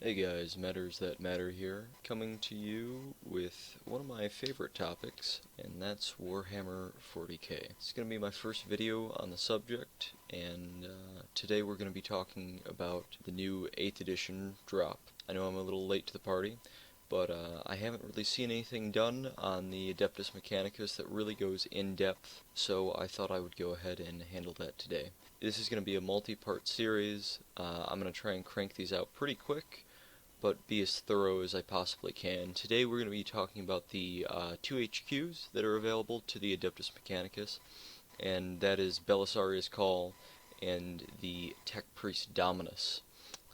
Hey guys, Matters That Matter here, coming to you with one of my favorite topics, and that's Warhammer 40k. It's going to be my first video on the subject, and today we're going to be talking about the new 8th edition drop. I know I'm a little late to the party, but I haven't really seen anything done on the adeptus mechanicus that really goes in depth, so I thought I would go ahead and handle that today. This is going to be a multi-part series. I'm going to try and crank these out pretty quick, but be as thorough as I possibly can. Today we're going to be talking about the two HQs that are available to the Adeptus Mechanicus, and that is Belisaria's Call and the Tech Priest Dominus.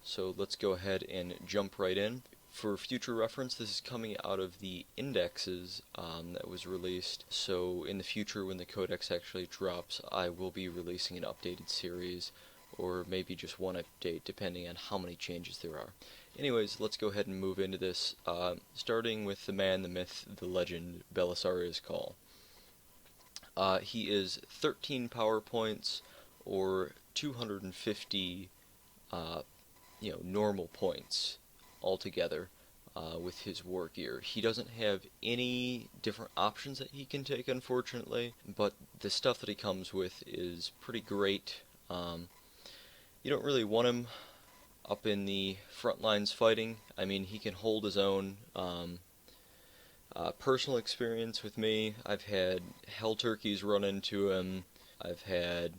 So let's go ahead and jump right in. For future reference, this is coming out of the indexes that was released, so in the future when the codex actually drops, I will be releasing an updated series, or maybe just one update depending on how many changes there are. Anyways, let's go ahead and move into this, starting with the man, the myth, the legend, Belisaria's Call. He is 13 power points, or 250 normal points altogether with his war gear. He doesn't have any different options that he can take, unfortunately, but the stuff that he comes with is pretty great. You don't really want him up in the front lines fighting. I mean, he can hold his own. Personal experience with me, I've had Hell Turkeys run into him. I've had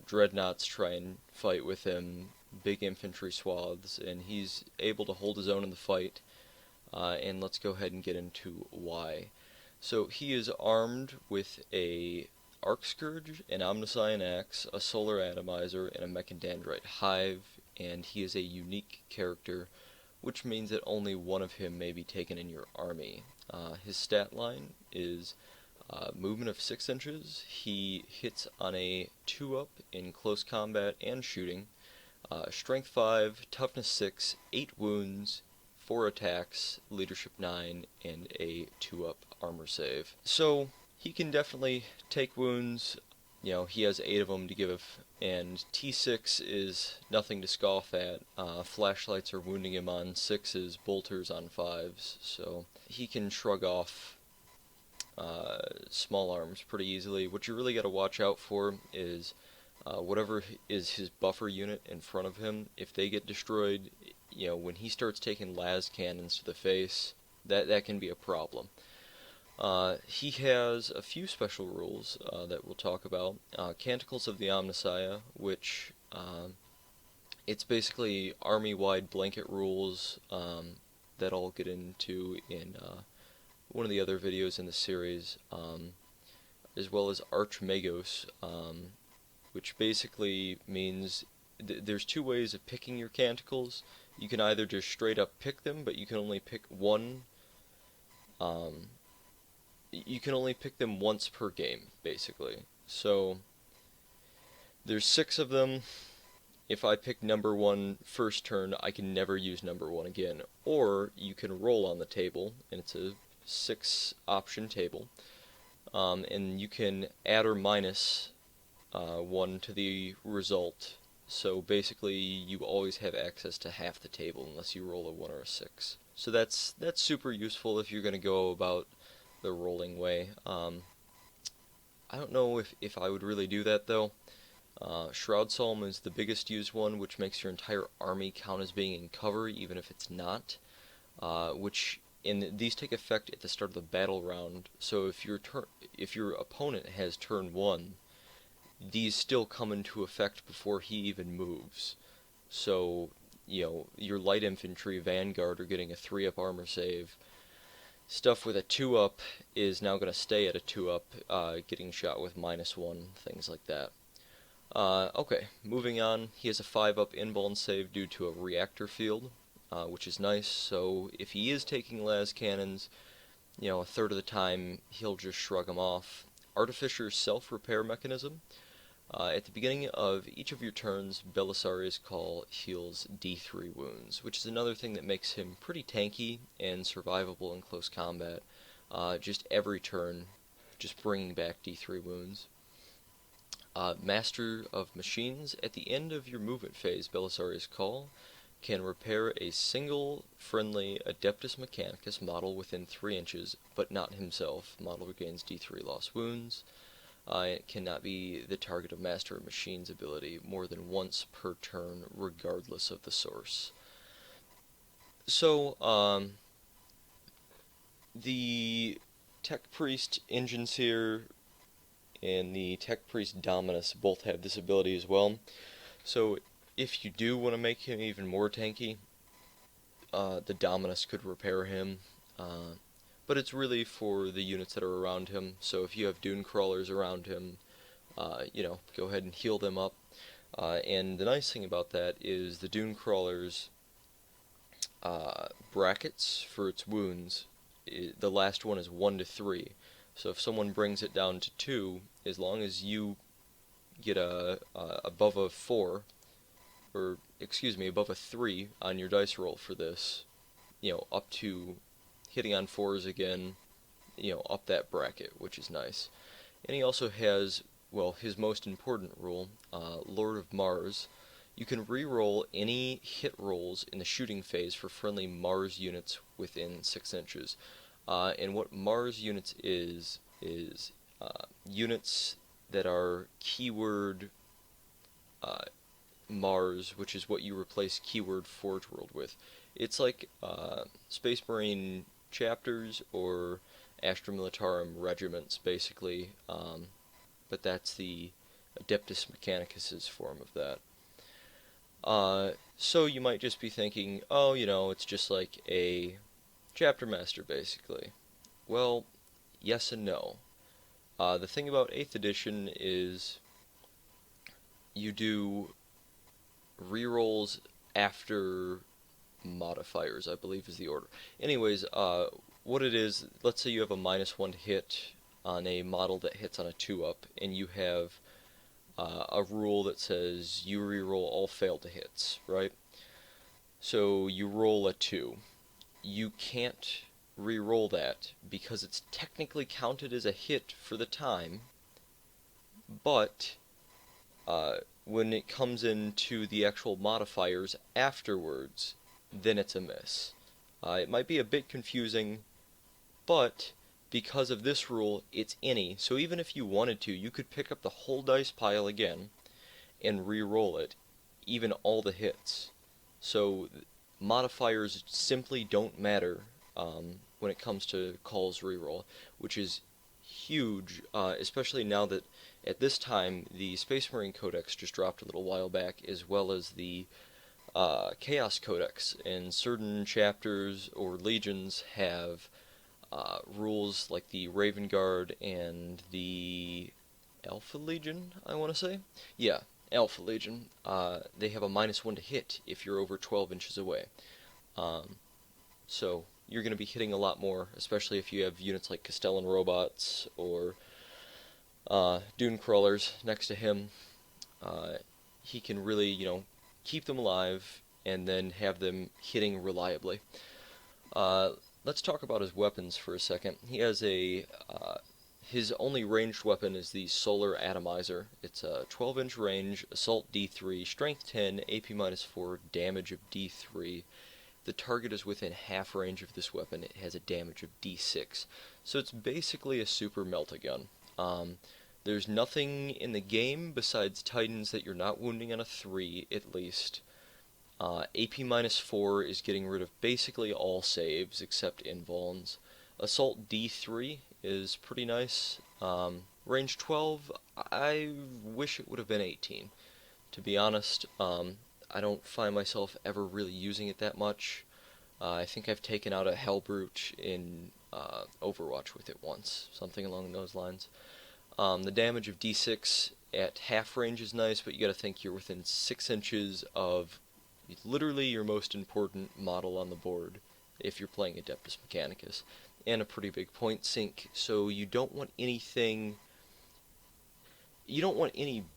Dreadnoughts try and fight with him, big infantry swaths, and he's able to hold his own in the fight. And let's go ahead and get into why. So he is armed with a Arc Scourge, an Omnissiah Axe, a Solar Atomizer, and a Mechandendrite Hive, and he is a unique character, which means that only one of him may be taken in your army. His stat line is movement of 6 inches. He hits on a 2-up in close combat and shooting. Strength 5, toughness 6, 8 wounds, 4 attacks, leadership 9, and a 2-up armor save. So he can definitely take wounds. You know, he has 8 of them to give, and T6 is nothing to scoff at. Flashlights are wounding him on 6s, bolters on 5s, so he can shrug off small arms pretty easily. What you really got to watch out for is whatever is his buffer unit in front of him. If they get destroyed, you know, when he starts taking las cannons to the face, that can be a problem. He has a few special rules that we'll talk about. Canticles of the Omnissiah, which it's basically army-wide blanket rules that I'll get into in one of the other videos in the series, as well as Archmagos, which basically means there's two ways of picking your canticles. You can either just straight up pick them, but you can only pick one. You can only pick them once per game, basically. So there's 6 of them. If I pick number 1 first turn, I can never use number 1 again. Or you can roll on the table, and it's a 6 option table, and you can add or minus 1 to the result. So basically, you always have access to half the table unless you roll a 1 or a 6. So that's super useful if you're going to go about the rolling way. I don't know if I would really do that though. Shroud Psalm is the biggest used one, which makes your entire army count as being in cover, even if it's not. These take effect at the start of the battle round. So if your opponent has turn 1, these still come into effect before he even moves. So you know, your light infantry vanguard are getting a 3-up armor save. Stuff with a 2-up is now going to stay at a 2-up, getting shot with -1, things like that. Okay, moving on. He has a 5-up invuln save due to a reactor field, which is nice. So if he is taking las cannons, you know, a third of the time he'll just shrug them off. Artificer's self-repair mechanism. At the beginning of each of your turns, Belisaria's Call heals D3 wounds, which is another thing that makes him pretty tanky and survivable in close combat. Just every turn, just bringing back D3 wounds. Master of Machines. At the end of your movement phase, Belisaria's Call, can repair a single friendly adeptus mechanicus model within 3 inches, but not himself. Model regains D3 lost wounds. It cannot be the target of Master of Machines ability more than once per turn, regardless of the source. So, the Tech Priest Enginseer and the Tech Priest Dominus both have this ability as well. So, if you do want to make him even more tanky, the Dominus could repair him. But it's really for the units that are around him. So if you have Dune Crawlers around him, go ahead and heal them up. And the nice thing about that is the Dune Crawlers brackets for its wounds, the last one is 1 to 3. So if someone brings it down to 2, as long as you get above a 4, or above a 3 on your dice roll for this, up to hitting on 4s again, up that bracket, which is nice. And he also has, his most important rule, Lord of Mars. You can re-roll any hit rolls in the shooting phase for friendly Mars units within 6 inches. And what Mars units is units that are keyword Mars, which is what you replace keyword Forge World with. It's like Space Marine chapters or Astra Militarum regiments, basically, but that's the Adeptus Mechanicus' form of that. So you might just be thinking, it's just like a chapter master, basically. Well, yes and no. The thing about 8th edition is you do rerolls after modifiers, I believe is the order. Anyways, what it is, let's say you have a -1 to hit on a model that hits on a 2-up, and you have a rule that says you reroll all fail to hits, right? So you roll a 2. You can't reroll that because it's technically counted as a hit for the time, but when it comes into the actual modifiers afterwards, then it's a miss. It might be a bit confusing, but because of this rule, it's any. So even if you wanted to, you could pick up the whole dice pile again and re-roll it, even all the hits. So modifiers simply don't matter when it comes to Call's reroll, which is huge, especially now that at this time the Space Marine Codex just dropped a little while back, as well as the Chaos Codex, and certain chapters or legions have rules like the Raven Guard and the Alpha Legion, I want to say? Yeah, Alpha Legion. They have a -1 to hit if you're over 12 inches away. So you're going to be hitting a lot more, especially if you have units like Castellan Robots or Dune Crawlers next to him. He can really, keep them alive and then have them hitting reliably. Let's talk about his weapons for a second. He has his only ranged weapon is the Solar Atomizer. It's a 12-inch range, assault D3, strength 10, AP -4, damage of D3. The target is within half range of this weapon. It has a damage of D6. So it's basically a super melt-a-gun. There's nothing in the game besides Titans that you're not wounding on a 3, at least. AP -4 is getting rid of basically all saves except invulns. Assault D3 is pretty nice. Range 12, I wish it would have been 18. To be honest, I don't find myself ever really using it that much. I think I've taken out a Hellbrute in Overwatch with it once, something along those lines. The damage of D6 at half range is nice, but you gotta think you're within 6 inches of literally your most important model on the board if you're playing Adeptus Mechanicus, and a pretty big point sink, so you don't want any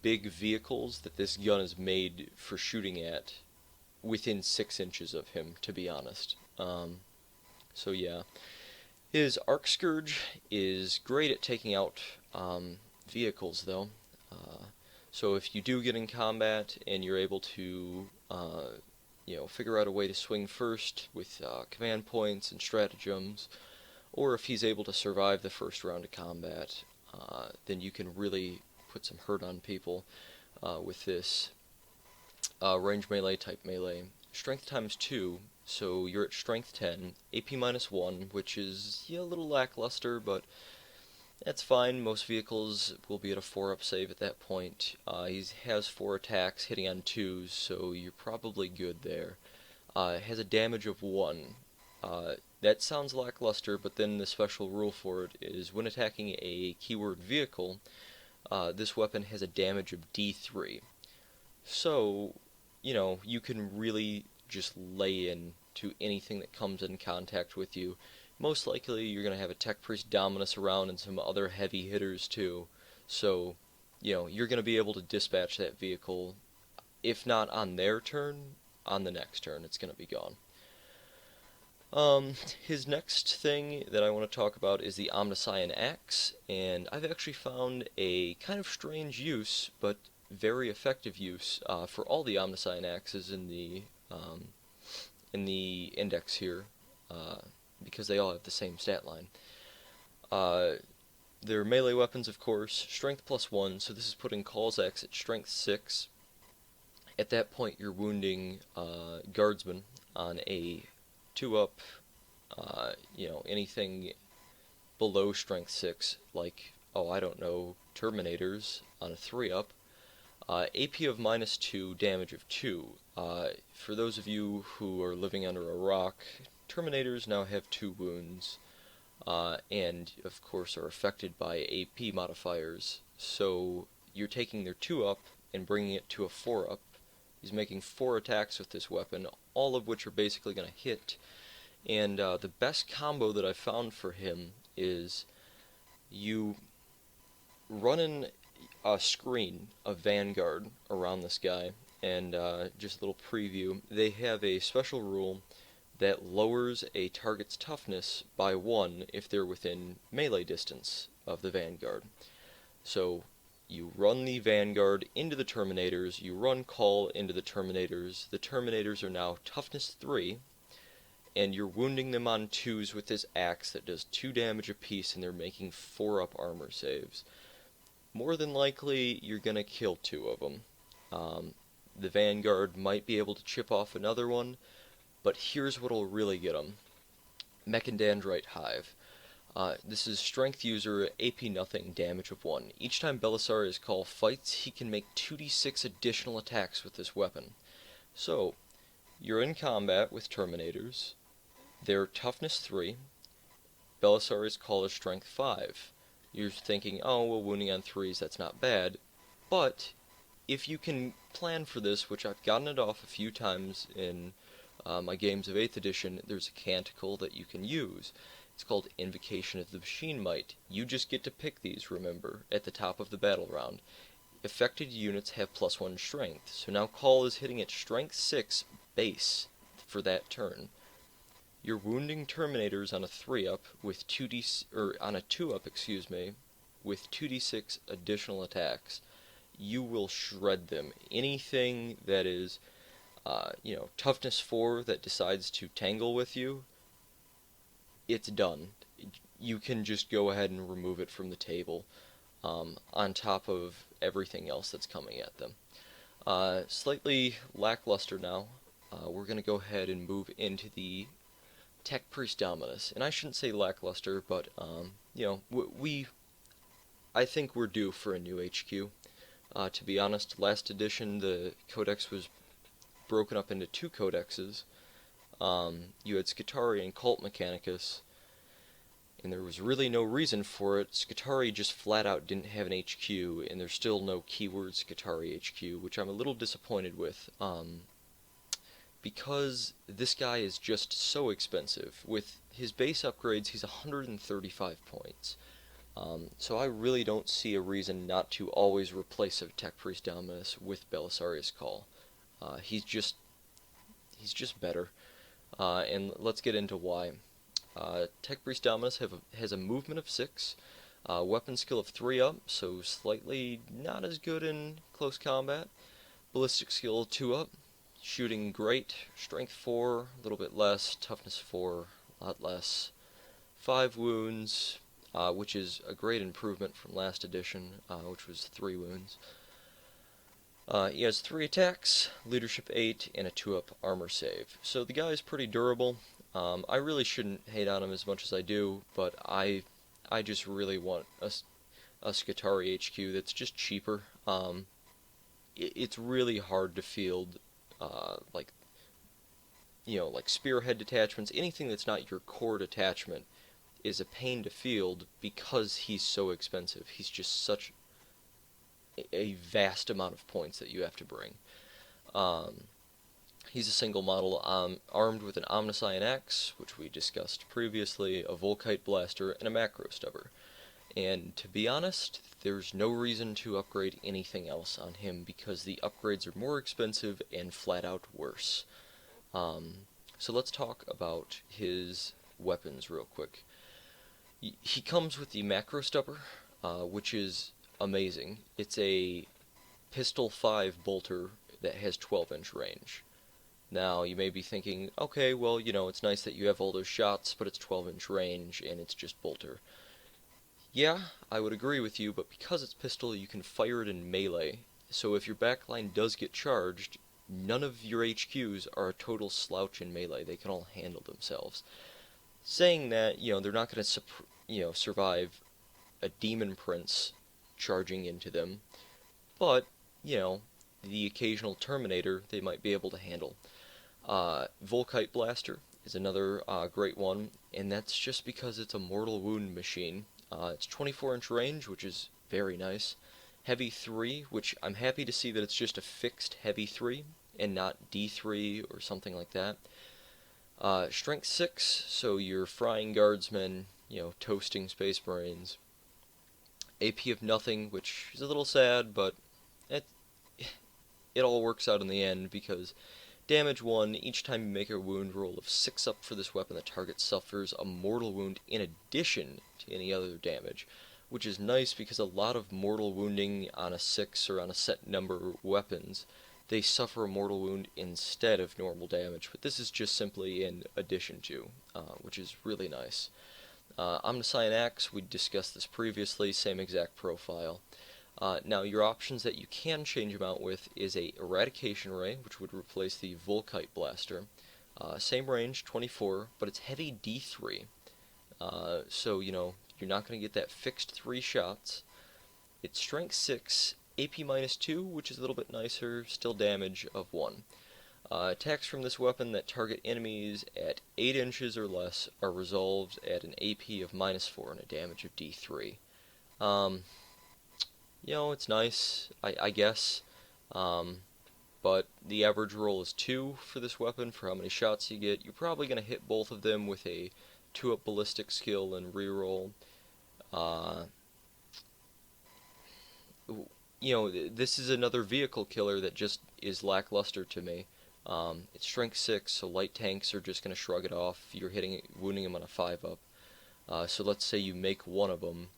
big vehicles that this gun is made for shooting at within 6 inches of him, to be honest. So yeah. His Arc Scourge is great at taking out vehicles, though. So if you do get in combat and you're able to figure out a way to swing first with command points and stratagems, or if he's able to survive the first round of combat, then you can really put some hurt on people with this range melee type melee. Strength times 2, so you're at strength 10, AP minus 1, which is a little lackluster, but that's fine. Most vehicles will be at a 4-up save at that point. He has 4 attacks hitting on 2s, so you're probably good there. It has a damage of 1. That sounds lackluster, but then the special rule for it is when attacking a keyword vehicle, this weapon has a damage of D3. So, you can really just lay in to anything that comes in contact with you. Most likely you're going to have a Tech Priest Dominus around and some other heavy hitters too. So, you're going to be able to dispatch that vehicle, if not on their turn, on the next turn it's going to be gone. His next thing that I want to talk about is the Omniscion Axe, and I've actually found a kind of strange use, but very effective use for all the Omniscion Axes in the index here, because they all have the same stat line. They're melee weapons, of course, strength plus 1, so this is putting Call's Axe at strength 6. At that point you're wounding guardsmen on a 2-up, anything below strength 6, like, Terminators on a 3-up. AP of minus 2, damage of 2. For those of you who are living under a rock, Terminators now have 2 wounds, and of course are affected by AP modifiers, so you're taking their 2-up and bringing it to a 4-up. He's making 4 attacks with this weapon, all of which are basically going to hit, and the best combo that I've found for him is you run in a screen of Vanguard around this guy, and just a little preview, they have a special rule that lowers a target's toughness by 1 if they're within melee distance of the Vanguard. So you run the Vanguard into the Terminators, you run Call into the Terminators are now toughness 3, and you're wounding them on 2s with this axe that does 2 damage apiece, and they're making 4-up armor saves. More than likely, you're going to kill 2 of them. The Vanguard might be able to chip off another one, but here's what'll really get them. Mechandandrite Hive. This is Strength User, AP nothing, damage of 1. Each time Belisarius Call fights, he can make 2d6 additional attacks with this weapon. So, you're in combat with Terminators. They're toughness 3. Belisarius Call is strength 5. You're thinking, oh, well, wounding on 3s, that's not bad. But, if you can plan for this, which I've gotten it off a few times in my games of 8th edition, there's a canticle that you can use. It's called Invocation of the Machine Might. You just get to pick these, remember, at the top of the battle round. Affected units have +1 strength, so now Call is hitting at strength 6 base for that turn. You're wounding Terminators on a 3-up with on a 2-up, with 2d6 additional attacks. You will shred them. Anything that is, toughness 4 that decides to tangle with you, it's done. You can just go ahead and remove it from the table, on top of everything else that's coming at them. Slightly lackluster now. We're going to go ahead and move into the Tech Priest Dominus. And I shouldn't say lackluster, but, I think we're due for a new HQ. To be honest, last edition the codex was broken up into 2 codexes. You had Scutari and Cult Mechanicus, and there was really no reason for it. Scutari just flat out didn't have an HQ, and there's still no keyword Scutari HQ, which I'm a little disappointed with, because this guy is just so expensive. With his base upgrades, he's 135 points. So I really don't see a reason not to always replace a Tech Priest Dominus with Belisarius Call. He's just better. And let's get into why. Tech Priest Dominus has a movement of 6, weapon skill of 3-up, so slightly not as good in close combat. Ballistic skill 2-up, Shooting great, strength 4, a little bit less, toughness 4, a lot less. 5 wounds, which is a great improvement from last edition, which was 3 wounds. He has 3 attacks, leadership 8, and a 2-up armor save. So the guy is pretty durable. I really shouldn't hate on him as much as I do, but I just really want a Skitarii HQ that's just cheaper. It's really hard to field, like spearhead detachments. Anything that's not your core detachment is a pain to field because he's so expensive. He's just such a vast amount of points that you have to bring. He's a single model, armed with an Omniscion Axe, which we discussed previously, a Volkite Blaster, and a Macro Stubber. And to be honest, there's no reason to upgrade anything else on him because the upgrades are more expensive and flat out worse. So let's talk about his weapons real quick. He comes with the Macro Stubber, which is amazing. It's a pistol 5 bolter that has 12-inch range. Now, you may be thinking, okay, well, it's nice that you have all those shots, but it's 12-inch range, and it's just bolter. Yeah, I would agree with you, but because it's pistol, you can fire it in melee. So if your backline does get charged, none of your HQs are a total slouch in melee. They can all handle themselves. Saying that, they're not going to, survive a Demon Prince charging into them, but, the occasional Terminator they might be able to handle. Volkite Blaster is another great one, and that's just because it's a mortal wound machine. It's 24-inch range, which is very nice. Heavy 3, which I'm happy to see that it's just a fixed heavy 3, and not D3 or something like that. Strength 6, so you're frying guardsmen, toasting Space Marines. AP of nothing, which is a little sad, but it all works out in the end because damage 1, each time you make a wound roll of 6 up for this weapon, the target suffers a mortal wound in addition to any other damage, which is nice because a lot of mortal wounding on a 6 or on a set number weapons, they suffer a mortal wound instead of normal damage, but this is just simply in addition to, which is really nice. Omniscion Axe, we discussed this previously, same exact profile. Now, your options that you can change them out with is a Eradication Ray, which would replace the Volkite Blaster. Same range, 24, but it's heavy D3. So, you're not going to get that fixed 3 shots. It's Strength 6, AP -2, which is a little bit nicer, still damage of 1. Attacks from this weapon that target enemies at 8 inches or less are resolved at an AP of -4 and a damage of D3. It's nice, I guess, but the average roll is 2 for this weapon for how many shots you get. You're probably going to hit both of them with a 2-up ballistic skill and reroll. This is another vehicle killer that just is lackluster to me. It's Strength 6, so light tanks are just going to shrug it off. You're wounding them on a 5-up. So let's say you make one of them.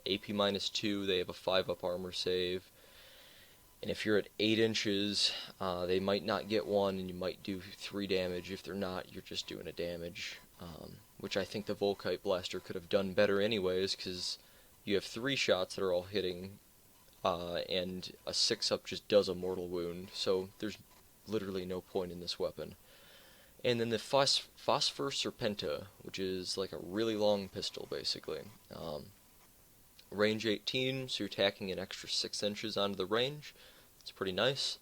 AP -2, they have a 5-up armor save. And if you're at 8 inches, they might not get 1, and you might do 3 damage. If they're not, you're just doing a damage. Which I think the Volkite Blaster could have done better anyways, because you have 3 shots that are all hitting, and a 6-up just does a mortal wound, so there's literally no point in this weapon. And then the Phosphor Serpenta, which is like a really long pistol, basically. Range 18, so you're tacking an extra 6 inches onto the range. It's pretty nice.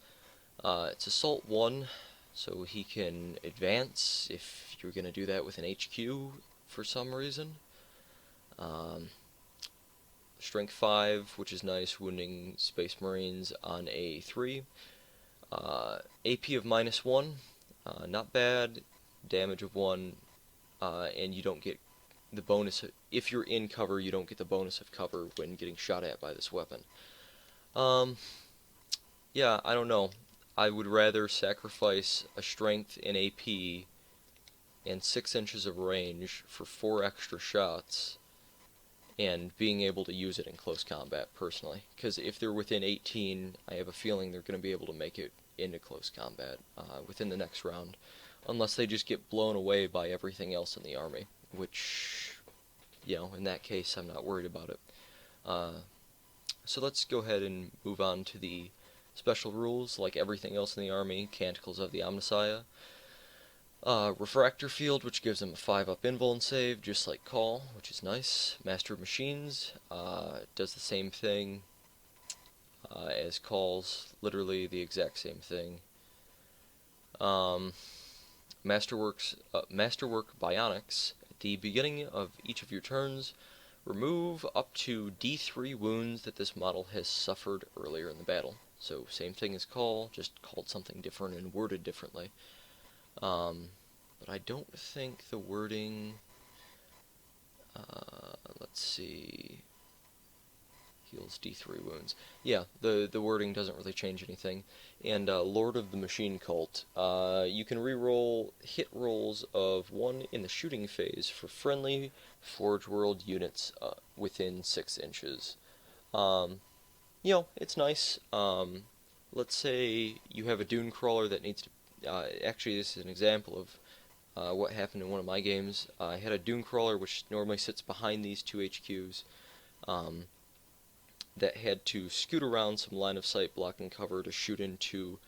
It's Assault 1, so he can advance if you're going to do that with an HQ for some reason. Strength 5, which is nice, wounding Space Marines on a 3. AP of -1, not bad. Damage of 1, and you don't get the bonus. If you're in cover, you don't get the bonus of cover when getting shot at by this weapon. Yeah, I don't know. I would rather sacrifice a strength in AP and 6 inches of range for 4 extra shots and being able to use it in close combat, personally. Because if they're within 18, I have a feeling they're going to be able to make it into close combat within the next round, unless they just get blown away by everything else in the army, which, in that case, I'm not worried about it. So let's go ahead and move on to the special rules. Like everything else in the army, Canticles of the Omnissiah. Refractor Field, which gives him a 5-up invuln save, just like Call, which is nice. Master of Machines does the same thing as Call's, literally the exact same thing. Masterwork Bionics. At the beginning of each of your turns, remove up to D3 wounds that this model has suffered earlier in the battle. So same thing as Call, just called something different and worded differently. But I don't think the wording, let's see, heals D3 wounds. Yeah, the wording doesn't really change anything. And Lord of the Machine Cult, you can reroll hit rolls of 1 in the shooting phase for friendly Forge World units within 6 inches. It's nice. Let's say you have a Dune Crawler that needs to... actually, this is an example of what happened in one of my games. I had a Dune Crawler, which normally sits behind these 2 HQs, that had to scoot around some line of sight blocking cover to shoot into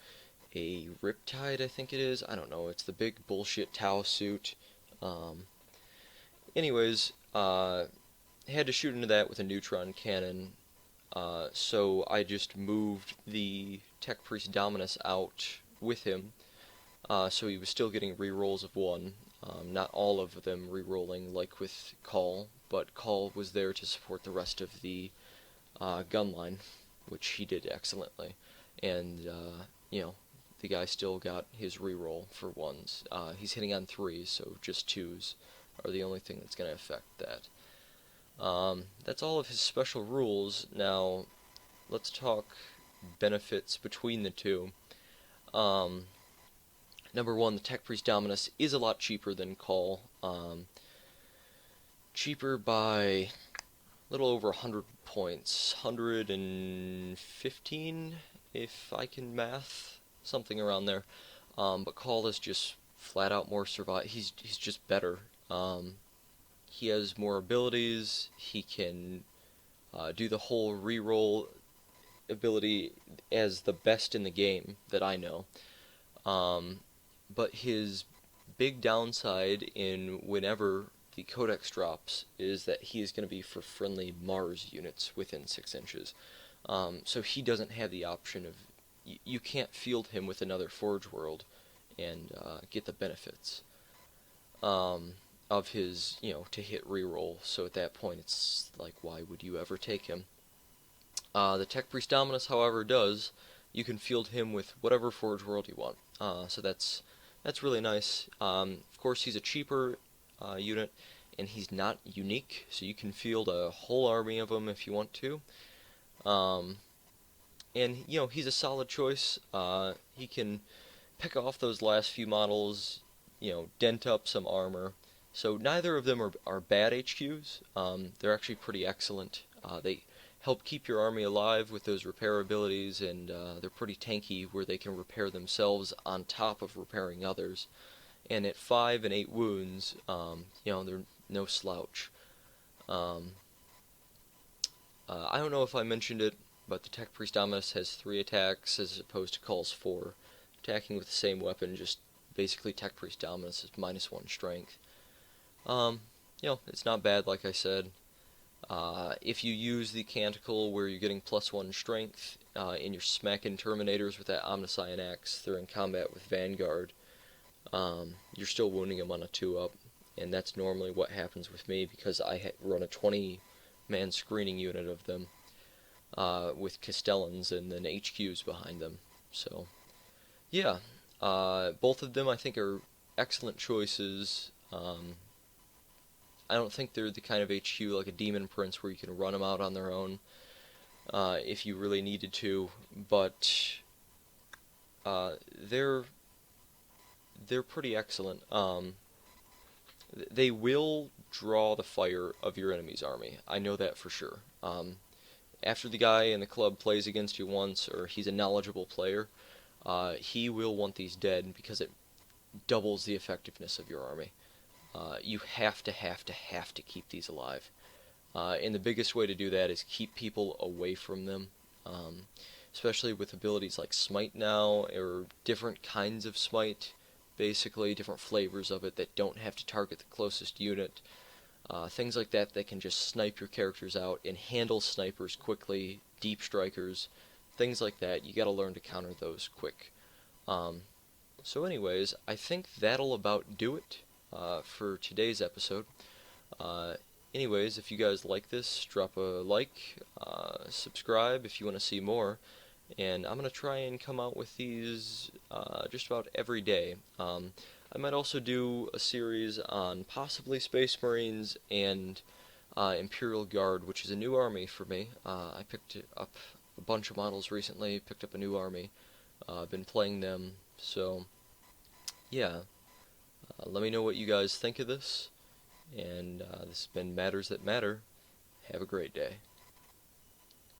a Riptide, I think it is. I don't know. It's the big bullshit Tau suit. Anyways, had to shoot into that with a neutron cannon. So I just moved the Tech Priest Dominus out with him. So he was still getting rerolls of 1. Not all of them rerolling like with Call, but Call was there to support the rest of the gun line, which he did excellently. And, the guy still got his reroll for 1s. He's hitting on 3s, so just 2s are the only thing that's going to affect that. That's all of his special rules. Now, let's talk benefits between the two. Number 1, the Tech Priest Dominus is a lot cheaper than Call. Cheaper by a little over 100 points. 115, if I can math. Something around there. But Call is just flat out more he's just better. He has more abilities. He can do the whole reroll ability as the best in the game that I know. But his big downside in whenever the Codex drops is that he is going to be for friendly Mars units within 6 inches. So he doesn't have the option of... You can't field him with another Forge World and get the benefits of his, to hit reroll. So at that point, it's like, why would you ever take him? The Tech Priest Dominus, however, does. You can field him with whatever Forge World you want. So that's really nice. Of course, he's a cheaper unit, and he's not unique, so you can field a whole army of them if you want to. And, he's a solid choice. He can pick off those last few models, dent up some armor. So neither of them are bad HQs. They're actually pretty excellent. They help keep your army alive with those repair abilities, and they're pretty tanky where they can repair themselves on top of repairing others. And at 5 and 8 wounds, they're no slouch. I don't know if I mentioned it, but the Tech Priest Dominus has 3 attacks as opposed to Call's 4. Attacking with the same weapon, just basically Tech Priest Dominus is -1 strength. It's not bad, like I said. If you use the Canticle where you're getting +1 strength, and you're smacking Terminators with that Omnissiah axe, they're in combat with Vanguard, you're still wounding them on a 2-up, and that's normally what happens with me because I run a 20-man screening unit of them, with Castellans and then HQs behind them. So, yeah, both of them I think are excellent choices. I don't think they're the kind of HQ like a Demon Prince where you can run them out on their own if you really needed to, but they're pretty excellent. They will draw the fire of your enemy's army. I know that for sure. After the guy in the club plays against you once, or he's a knowledgeable player, he will want these dead because it doubles the effectiveness of your army. You have to keep these alive. And the biggest way to do that is keep people away from them, especially with abilities like Smite now, or different kinds of Smite, basically, different flavors of it that don't have to target the closest unit. Things like that that can just snipe your characters out and handle snipers quickly, deep strikers, things like that. You gotta learn to counter those quick. So anyways, I think that'll about do it for today's episode. Anyways, if you guys like this, drop a like, subscribe if you want to see more, and I'm going to try and come out with these just about every day. I might also do a series on possibly Space Marines and Imperial Guard, which is a new army for me. I picked up a bunch of models recently, picked up a new army, been playing them, so yeah. Let me know what you guys think of this. And this has been Matters That Matter. Have a great day.